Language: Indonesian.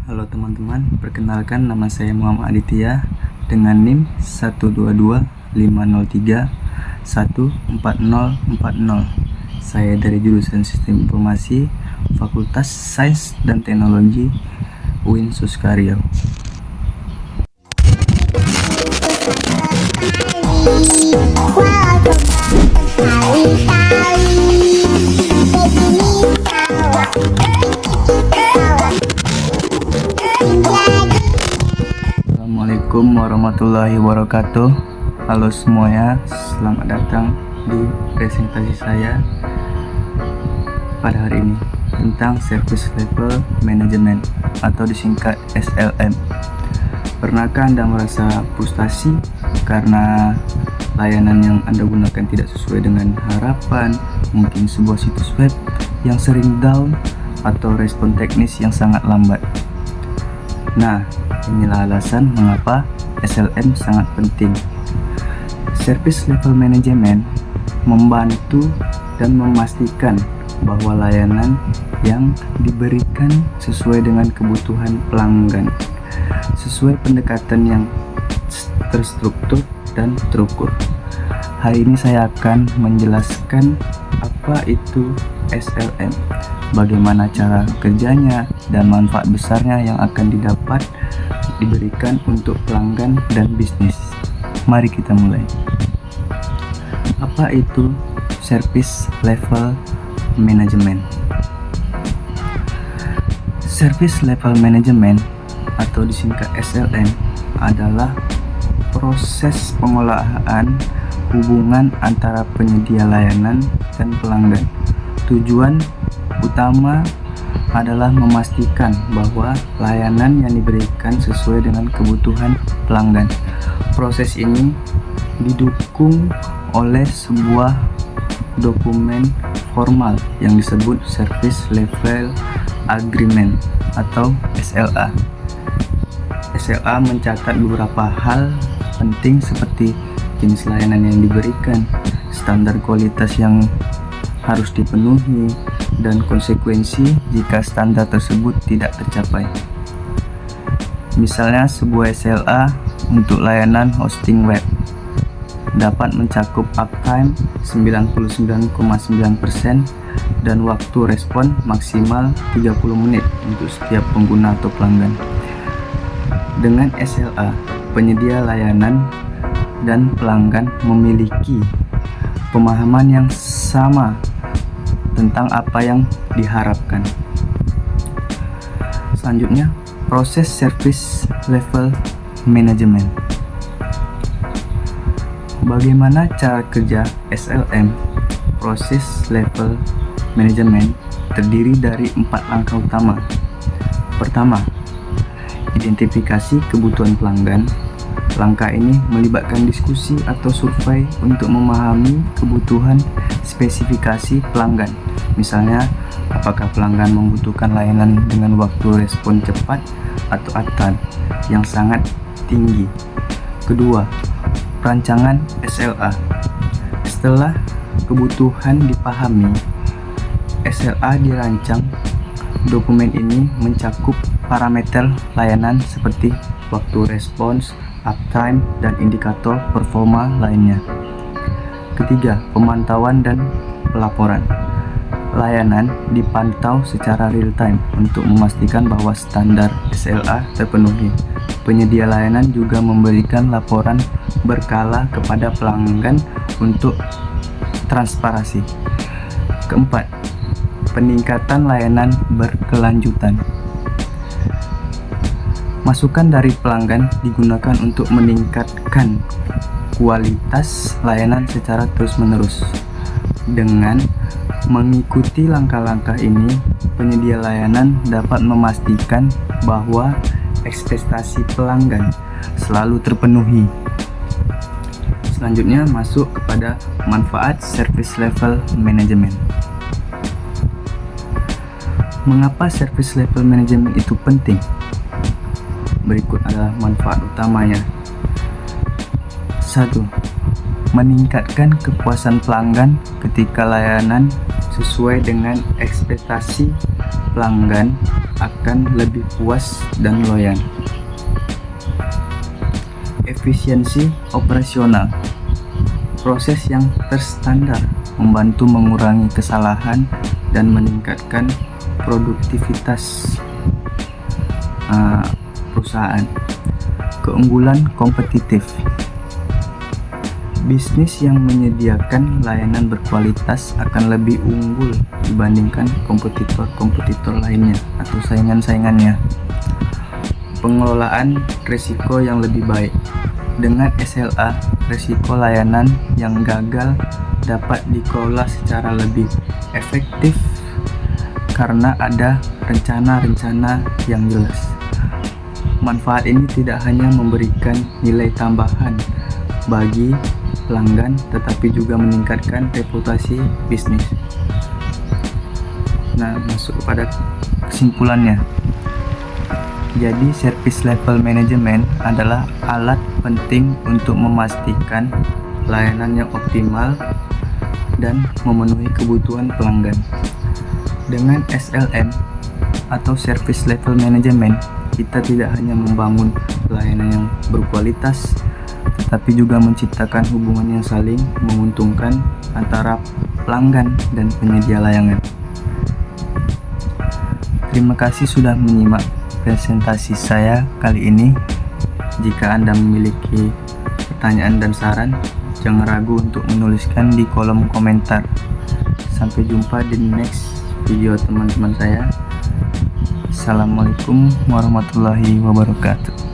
Halo teman-teman, perkenalkan nama saya Muhammad Aditya dengan NIM 12250314040. Saya dari jurusan Sistem Informasi, Fakultas Sains dan Teknologi UIN Suskaryo. Assalamualaikum warahmatullahi wabarakatuh. Halo semuanya, selamat datang di presentasi saya pada hari ini tentang Service Level Management atau disingkat SLM. Pernahkah Anda merasa frustasi karena layanan yang Anda gunakan tidak sesuai dengan harapan, mungkin sebuah situs web yang sering down atau respon teknis yang sangat lambat? Nah, inilah alasan mengapa SLM sangat penting. Service Level Management membantu dan memastikan bahwa layanan yang diberikan sesuai dengan kebutuhan pelanggan, sesuai pendekatan yang terstruktur dan terukur. Hari ini saya akan menjelaskan apa itu SLM, bagaimana cara kerjanya, dan manfaat besarnya yang akan diberikan untuk pelanggan dan bisnis. Mari kita mulai. Apa itu Service Level Management? Service Level Management atau disingkat SLM adalah proses pengolahan hubungan antara penyedia layanan dan pelanggan. Tujuan utama adalah memastikan bahwa layanan yang diberikan sesuai dengan kebutuhan pelanggan. Proses ini didukung oleh sebuah dokumen formal yang disebut Service Level Agreement atau SLA. SLA mencatat beberapa hal penting seperti jenis layanan yang diberikan, standar kualitas yang harus dipenuhi, dan konsekuensi jika standar tersebut tidak tercapai. Misalnya, sebuah SLA untuk layanan hosting web dapat mencakup uptime 99,9% dan waktu respon maksimal 30 menit untuk setiap pengguna atau pelanggan. Dengan SLA, penyedia layanan dan pelanggan memiliki pemahaman yang sama tentang apa yang diharapkan. Selanjutnya, proses Service Level Management. Bagaimana cara kerja SLM? Proses Level Management terdiri dari 4 langkah utama. Pertama, identifikasi kebutuhan pelanggan. Langkah ini melibatkan diskusi atau survei untuk memahami kebutuhan spesifikasi pelanggan. Misalnya, apakah pelanggan membutuhkan layanan dengan waktu respon cepat atau uptime yang sangat tinggi. Kedua, perancangan SLA. Setelah kebutuhan dipahami, SLA dirancang. Dokumen ini mencakup parameter layanan seperti waktu respons, uptime, dan indikator performa lainnya. Ketiga, pemantauan dan pelaporan. Layanan dipantau secara real time untuk memastikan bahwa standar SLA terpenuhi. Penyedia layanan juga memberikan laporan berkala kepada pelanggan untuk transparansi. Keempat, peningkatan layanan berkelanjutan. Masukan dari pelanggan digunakan untuk meningkatkan kualitas layanan secara terus-menerus. Dengan mengikuti langkah-langkah ini, penyedia layanan dapat memastikan bahwa ekspektasi pelanggan selalu terpenuhi. Selanjutnya masuk kepada manfaat Service Level Management. Mengapa Service Level Management itu penting? Berikut adalah manfaat utamanya. 1. Meningkatkan kepuasan pelanggan ketika layanan sesuai dengan ekspektasi pelanggan akan lebih puas dan loyal. Efisiensi operasional. Proses yang terstandar membantu mengurangi kesalahan dan meningkatkan produktivitas perusahaan. Keunggulan kompetitif. Bisnis yang menyediakan layanan berkualitas akan lebih unggul dibandingkan kompetitor-kompetitor lainnya atau saingan-saingannya. Pengelolaan risiko yang lebih baik. Dengan SLA, risiko layanan yang gagal dapat dikelola secara lebih efektif karena ada rencana-rencana yang jelas. Manfaat ini tidak hanya memberikan nilai tambahan bagi pelanggan, tetapi juga meningkatkan reputasi bisnis. Nah, masuk kepada kesimpulannya. Jadi, service level management adalah alat penting untuk memastikan layanan yang optimal dan memenuhi kebutuhan pelanggan. Dengan SLM atau service level management, kita tidak hanya membangun layanan yang berkualitas, tetapi juga menciptakan hubungan yang saling menguntungkan antara pelanggan dan penyedia layanan. Terima kasih sudah menyimak presentasi saya kali ini. Jika Anda memiliki pertanyaan dan saran, jangan ragu untuk menuliskan di kolom komentar. Sampai jumpa di next video teman-teman saya. Assalamualaikum warahmatullahi wabarakatuh.